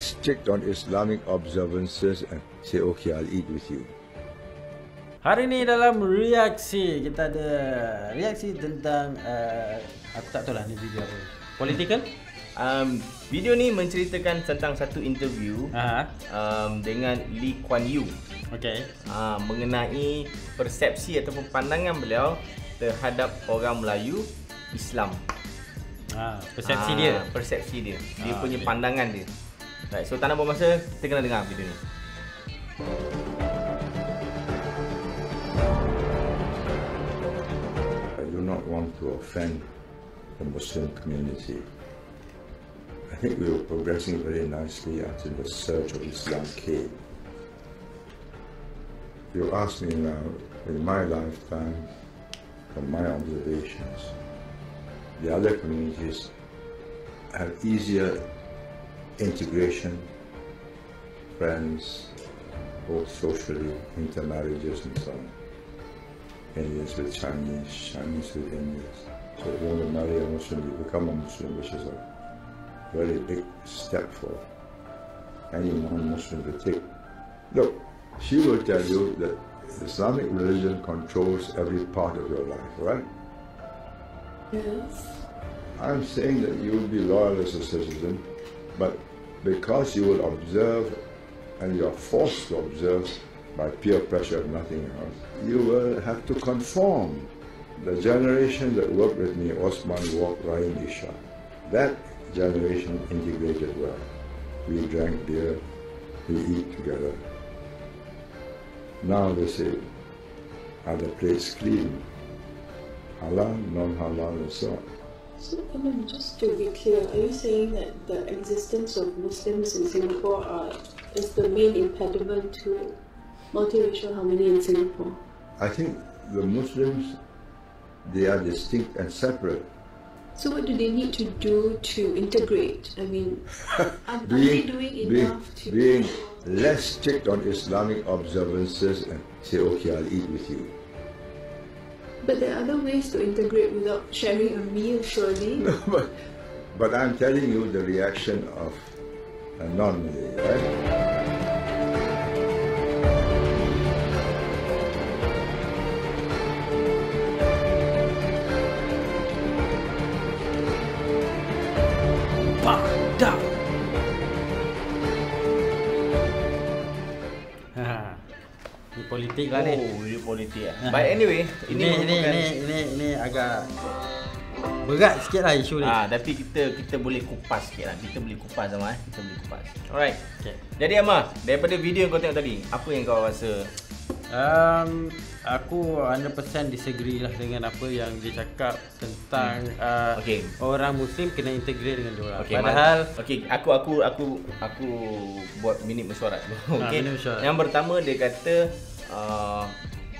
less strict on Islamic observances and say, okay, I'll eat with you. Hari ni dalam reaksi, kita ada reaksi tentang aku tak tahu lah ni video apa. Political? Video ni menceritakan tentang satu interview dengan Lee Kuan Yew. Okay. Mengenai persepsi ataupun pandangan beliau terhadap orang Melayu Islam. Persepsi dia. Persepsi dia. Dia punya pandangan dia. Right, so tak nak buang masa, kita kena dengar video ni. I do not want to offend the Muslim community. I think we were progressing very nicely until the surge of Islam came. You ask me now, in my lifetime, from my observations, the other communities have easier integration, friends, both socially, intermarriages and so on. Indians with Chinese, Chinese with Indians. So if you want to marry a Muslim, you become a Muslim, which is a very big step for any non-Muslim to take. Look, she will tell you that Islamic religion controls every part of your life, right? Yes. I'm saying that you will be loyal as a citizen, but because you will observe and you are forced to observe by peer pressure, nothing else, you will have to conform. The generation that worked with me, Osman Wok, Rahim Isha, that generation integrated well. We drank beer, we eat together. Now they say, are the plates clean? Halal, non-halal, and so on. So, just to be clear, are you saying that the existence of Muslims in Singapore is the main impediment to multiracial harmony in Singapore? I think the Muslims, they are distinct and separate. So what do they need to do to integrate? I mean, are they doing enough to... Being less strict on Islamic observances and say, okay, I'll eat with you. But there are other ways to integrate without sharing a meal, surely. No, but I'm telling you the reaction of a non-Malay, right? Padam. Ni politik lah ni. Ini politik lah. But anyway, ini agak berat sikit lah isu ni. Tapi kita boleh kupas sikit lah. Kita boleh kupas sama kita boleh kupas. Alright. Okay. Jadi Amar, daripada video yang kau tengok tadi, apa yang kau rasa? Aku 100% disagree lah dengan apa yang dia cakap tentang orang Muslim kena integrate dengan diorang. Padahal aku buat minit mesyuarat dulu. Minit mesyuarat. Yang pertama dia kata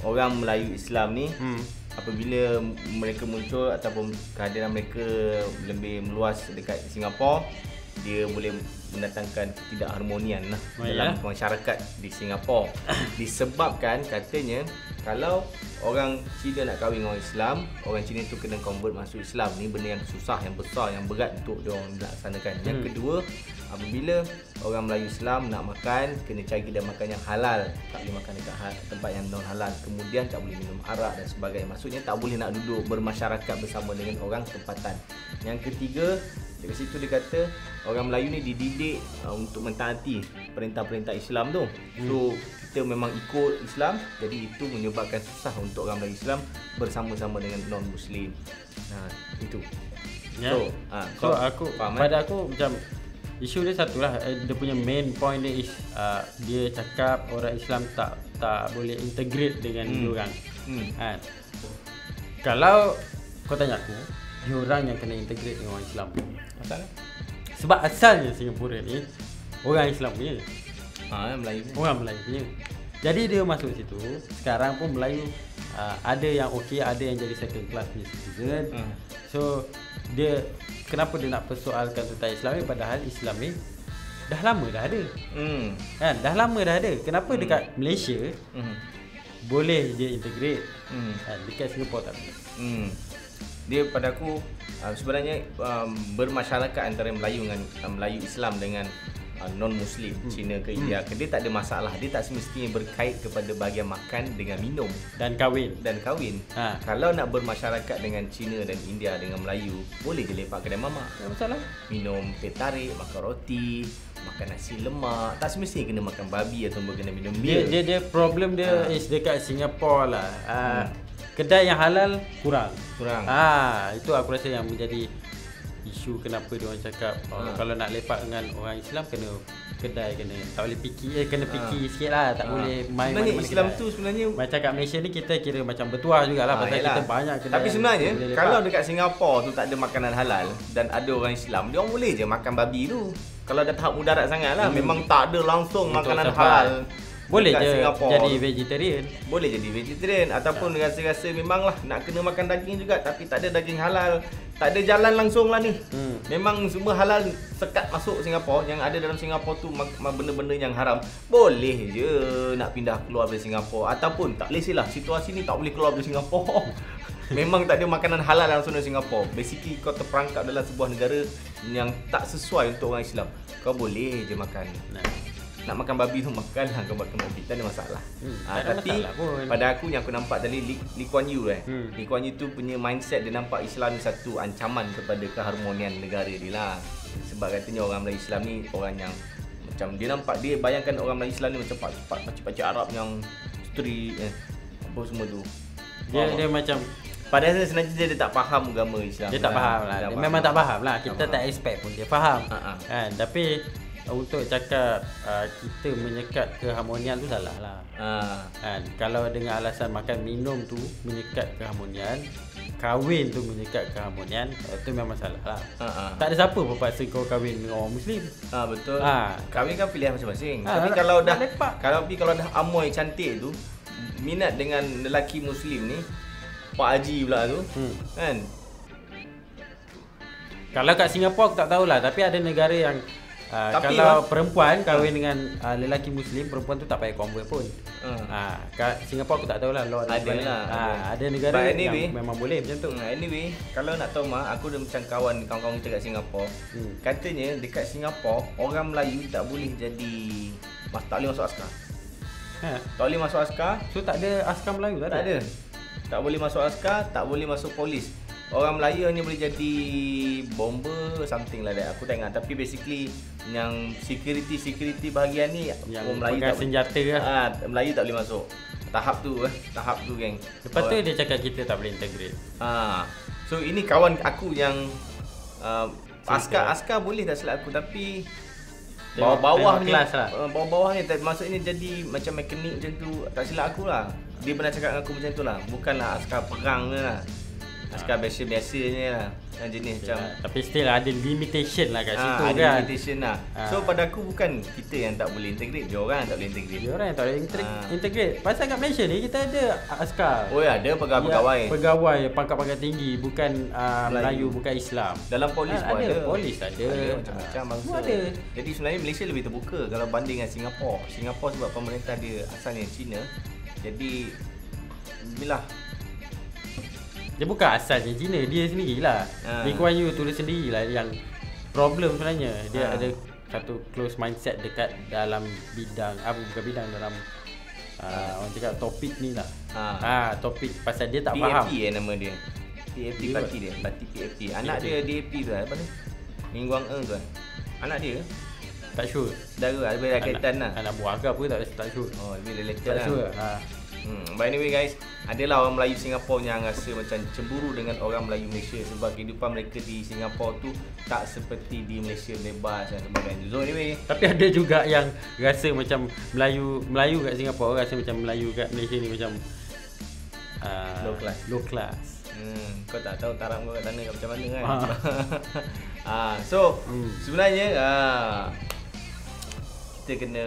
orang Melayu Islam ni apabila mereka muncul ataupun kehadiran mereka lebih meluas dekat Singapura, dia boleh mendatangkan ketidakharmonian lah dalam masyarakat di Singapura. Disebabkan katanya kalau orang Cina nak kahwin dengan orang Islam, orang Cina tu kena convert masuk Islam. Ni benda yang susah, yang besar, yang berat untuk diorang laksanakan. Yang kedua, apabila orang Melayu Islam nak makan, kena cari kedai makan yang halal. Tak boleh makan dekat tempat yang non halal. Kemudian tak boleh minum arak dan sebagainya. Maksudnya tak boleh nak duduk bermasyarakat bersama dengan orang tempatan. Yang ketiga, dekat situ dia kata orang Melayu ni dididik untuk mentaati perintah-perintah Islam tu. So kita memang ikut Islam, jadi itu menyebabkan susah untuk orang Melayu Islam bersama-sama dengan non-Muslim. Itu. So aku faham, pada aku macam isu dia satulah, dia punya main point dia is dia cakap orang Islam tak boleh integrate dengan diorang. Kalau kau tanya aku, diorang yang kena integrate dengan orang Islam. Masalah? Sebab asalnya Singapura ni orang Islam punya. Melayu. Orang Melayu punya. Jadi dia masuk situ. Sekarang pun Melayu ada yang okey, ada yang jadi second class punya citizen. So dia kenapa dia nak persoalkan tentang Islam ni, padahal Islam ni dah lama dah ada. Kan? Dah lama dah ada. Kenapa dekat Malaysia boleh dia integrate? Dekat Singapura tak boleh. Dia pada aku sebenarnya bermasyarakat antara Melayu dengan Melayu Islam dengan non-Muslim, Cina ke India ke, dia tak ada masalah. Dia tak semestinya berkait kepada bahagian makan dengan minum Dan kahwin. Ha. Kalau nak bermasyarakat dengan Cina dan India dengan Melayu, boleh je lepak kedai mamak. Tak masalah. Minum teh tarik, makan roti, makan nasi lemak. Tak semestinya kena makan babi atau kena minum bir. Dia problem dia is dekat Singapore lah. Kedai yang halal kurang. Itu aku rasa yang menjadi isu kenapa dia orang cakap kalau nak lepak dengan orang Islam kena kedai, tak boleh fikir sikit lah, tak boleh main sebenarnya mana-mana Islam kedai. tu sebenarnya Macam kat Malaysia ni kita kira macam bertuah jugalah pasal yelah. kita banyak kedai. Tapi yang sebenarnya boleh lepak. kalau dekat Singapura tu tak ada makanan halal dan ada orang Islam, dia orang boleh je makan babi tu. Kalau dah tahap mudarat sangat lah, memang tak ada langsung Untuk makanan sampai. halal. Boleh dekat je Singapura. jadi vegetarian. Boleh jadi vegetarian ataupun rasa-rasa memanglah nak kena makan daging juga tapi tak ada daging halal. Tak ada jalan langsung lah ni. Memang semua halal sekat masuk Singapura. Yang ada dalam Singapura tu benda-benda yang haram. Boleh je nak pindah keluar dari Singapura. Ataupun tak boleh silah, situasi ni tak boleh keluar dari Singapura. Memang tak ada makanan halal langsung dari Singapura. Basically kau terperangkap dalam sebuah negara yang tak sesuai untuk orang Islam. Kau boleh je makan. Nak makan babi tu makan lah, kau makan babi, tak ada masalah. Tak ada Tapi masalah pun. pada aku yang aku nampak tadi Lee Kuan Yew Lee Kuan Yew tu punya mindset, dia nampak Islam ni satu ancaman kepada keharmonian negara dia lah. Sebab katanya orang Melayu Islam ni orang yang macam dia nampak, dia bayangkan orang Melayu Islam ni macam pakcik-pakcik Arab yang strict apa semua tu. Dia macam Padahal sebenarnya dia tak faham agama Islam. dia tak faham lah. Dia memang tak faham lah. Kita tak expect pun dia faham. Kan? Tapi untuk cakap kita menyekat keharmonian tu salah lah. Kan? Kalau dengan alasan makan minum tu menyekat keharmonian, kahwin tu menyekat keharmonian, itu memang salah lah. Tak ada siapa pun paksa kau kahwin dengan orang Muslim. Betul. Kahwin kan pilihan masing-masing. Tapi kalau dah amoy cantik tu, minat dengan lelaki Muslim ni, Pak Haji pula tu, kan? Kalau kat Singapura aku tak tahulah, tapi ada negara yang kalau perempuan kahwin dengan lelaki Muslim, perempuan tu tak payah convert pun. Kat Singapura aku tak tahulah law ada negara anyway, yang memang boleh macam tu. Anyway, kalau nak tahu aku ada macam kawan-kawan kita kat Singapura. Katanya dekat Singapura orang Melayu tak boleh jadi tak boleh masuk askar. Tak boleh masuk askar. So tak ada askar Melayu tak ada. Tak boleh masuk askar, tak boleh masuk polis. Orang Melayu hanya boleh jadi bomber, something like that. Aku tak ingat. Tapi basically yang security bahagian ni yang orang Melayu pegang tak senjata lah. Melayu tak boleh masuk. Tahap tu geng. Lepas tu dia cakap kita tak boleh integrate. So ini kawan aku yang askar boleh tak silap aku, tapi bawah-bawah ni kelas lah. Bawah-bawah ni maksudnya jadi macam mekanik macam tu, tak silap aku lah. Dia pernah cakap dengan aku macam tu lah. Bukanlah askar perang ni lah. Askar biasa-biasanya lah. Yang jenis macam tapi still ada limitation lah kat situ ada kan. limitation lah. So pada aku bukan kita yang tak boleh integrate, dia orang yang tak boleh integrate. Dia orang yang tak boleh integrate. Pasal kat Malaysia ni kita ada askar. Ada pegawai. Pegawai pangkat-pangkat tinggi, bukan Melayu, bukan Islam. Dalam polis pun ada. Polis ada. Macam-macam bangsa. Ada. Jadi sebenarnya Malaysia lebih terbuka kalau banding dengan Singapura. Singapura sebab pemerintah dia asalnya Cina. Jadi bila dia bukan asalnya Cina, dia sendirilah. Lee Kuan Yew tulis sendirilah yang problem sebenarnya. Dia ada satu close mindset dekat dalam bidang bukan bidang, dalam orang cakap topik ni lah. Topik pasal dia tak faham. PAP nama dia. PAP parti dia, parti PAP. Anak dia DAP tu apa ni? Min Guang Eng tu. Anak dia tak sure. Saudara ada kaitan lah. Anak buah ke apa tak sure. Lebih related Tak lah. sure. But anyway guys, adalah orang Melayu Singapura yang rasa macam cemburu dengan orang Melayu Malaysia sebab kehidupan mereka di Singapura tu tak seperti di Malaysia, bebas dan sebagainya. So anyway, tapi ada juga yang rasa macam Melayu kat Singapura rasa macam Melayu kat Malaysia ni macam low class. Kau tak tahu taraf kau kat sana macam mana kan. So sebenarnya kita kena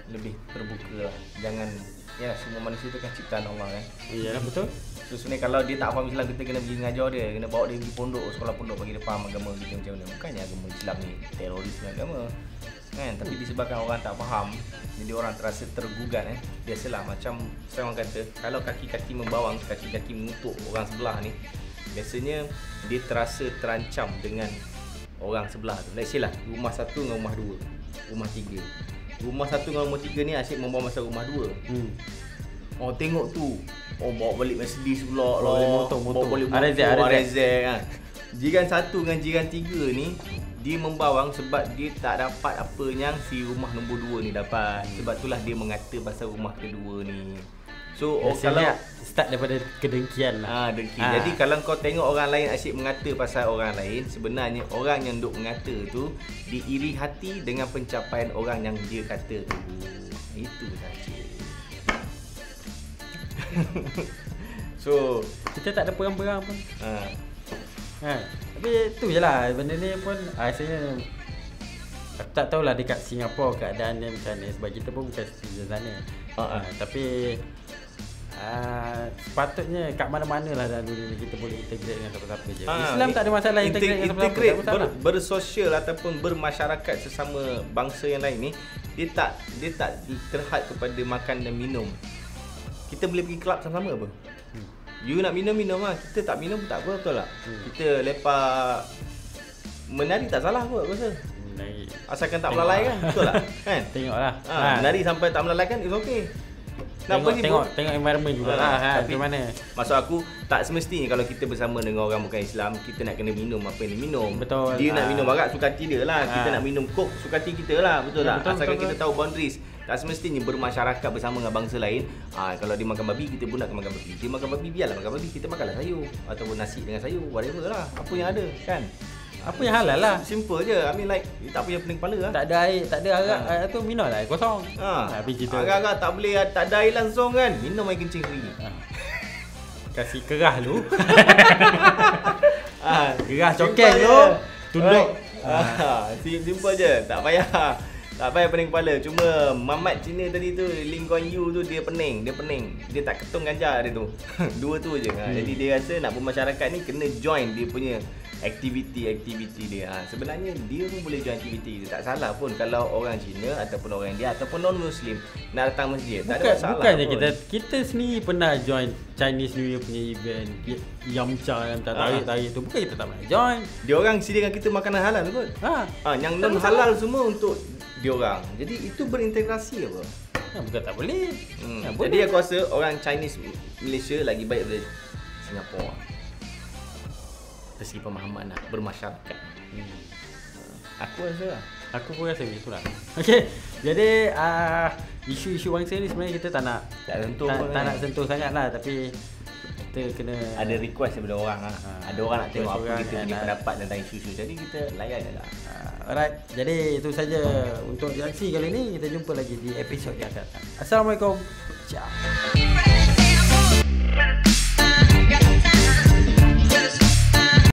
lebih terbuka lah. Jangan semua manusia tu kan ciptaan Allah kan. Ya betul. So sebenarnya kalau dia tak faham Islam, kita kena pergi mengajar dia, kena bawa dia pergi pondok, sekolah pondok bagi dia faham agama kita macam mana. Bukannya agama Islam ni terorisme agama kan, tapi disebabkan orang tak faham jadi orang terasa tergugat Biasalah macam saya orang kata, kalau kaki-kaki membawang, kaki-kaki mengutuk orang sebelah ni, biasanya dia terasa terancam dengan orang sebelah tu. Let's say lah rumah satu dengan rumah dua. rumah 3. Rumah 1 dengan rumah 3 ni asyik membawa masa rumah 2. Oh tengok tu. Oh bawa balik Mercedes pula lah. Motor. Bawa balik motor. RZ kan. Jiran 1 dengan jiran 3 ni dia membawang sebab dia tak dapat apa yang si rumah nombor 2 ni dapat. Sebab itulah dia mengata pasal rumah kedua ni. So Biasanya kalau start daripada kedengkian lah. dengki. Jadi kalau kau tengok orang lain asyik mengata pasal orang lain, sebenarnya orang yang duk mengata tu diiri hati dengan pencapaian orang yang dia kata tu. Itu saja. So Kita tak ada perang-perang pun. ha, Tapi tu je lah, benda ni pun rasanya aku tak tahulah dekat Singapura keadaan dia macam mana, sebab kita pun bukan citizen sana. Tapi sepatutnya kat mana-mana lah dalam dunia ni kita boleh integrate dengan siapa-siapa je. Islam tak ada masalah integrate dengan siapa-siapa, tak ada masalah. Bersosial ataupun bermasyarakat sesama bangsa yang lain ni, dia tak terhad kepada makan dan minum. Kita boleh pergi kelab sama-sama apa? You nak minum lah, kita tak minum pun tak apa, betul tak? Kita lepak menari tak salah kot aku rasa. Asalkan tak melalai kan, betul tak? Kan? Tengoklah. Menari sampai tak melalai kan, it's okay. Tengok environment jugalah kan, tapi macam mana. Maksud aku tak semestinya kalau kita bersama dengan orang bukan Islam kita nak kena minum apa yang dia minum. Betul. Dia nak minum arak suka hati dia lah. Kita nak minum kok suka hati kita lah. Betul tak? Asalkan kita tahu boundaries. Tak semestinya bermasyarakat bersama dengan bangsa lain. Kalau dia makan babi, kita pun nak makan babi. Dia makan babi, biarlah makan babi. Kita makanlah sayur ataupun nasi dengan sayur, whatever lah. Apa yang ada kan? Apa yang halal lah. Simple je. I mean like tak payah pening kepala lah. Tak ada air, tak ada arak tu minum lah air kosong. Habis kita arak tak boleh, tak ada air langsung kan. Minum air kencing sendiri. Kasih kerah lu. Kerah cokeng lu. Tunduk. Simple je. Tak payah pening kepala. Cuma Mamat Cina tadi tu, Lee Kuan Yew tu dia pening. Dia tak ketung ganja dia tu. Dua tu je. Jadi dia rasa nak bermasyarakat ni kena join dia punya aktiviti dia. Sebenarnya dia pun boleh join aktiviti dia. Tak salah pun kalau orang Cina ataupun orang India ataupun non-Muslim nak datang masjid. Tak ada masalah. Bukannya kita sendiri pernah join Chinese New Year punya event, Yamcha yang tarik-tarik tu. Bukan kita tak pernah join. Dia orang sediakan kita makanan halal tu kot. Yang non halal semua untuk dia orang. Jadi itu berintegrasi apa? Bukan tak boleh. Jadi aku rasa orang Chinese Malaysia lagi baik daripada Singapura. Dari segi pemahaman lah, bermasyarakat. Aku rasa lah. Aku pun rasa begitu lah. Okay, jadi isu-isu bangsa ni sebenarnya kita tak nak sentuh sangat lah. Tapi kita kena ada request daripada orang lah. Ada orang nak tengok apa kita punya pendapat tentang isu-isu. Jadi kita layan je lah. Alright, jadi itu saja untuk reaksi kali ni. Kita jumpa lagi di episod yang akan datang. Assalamualaikum. Ciao.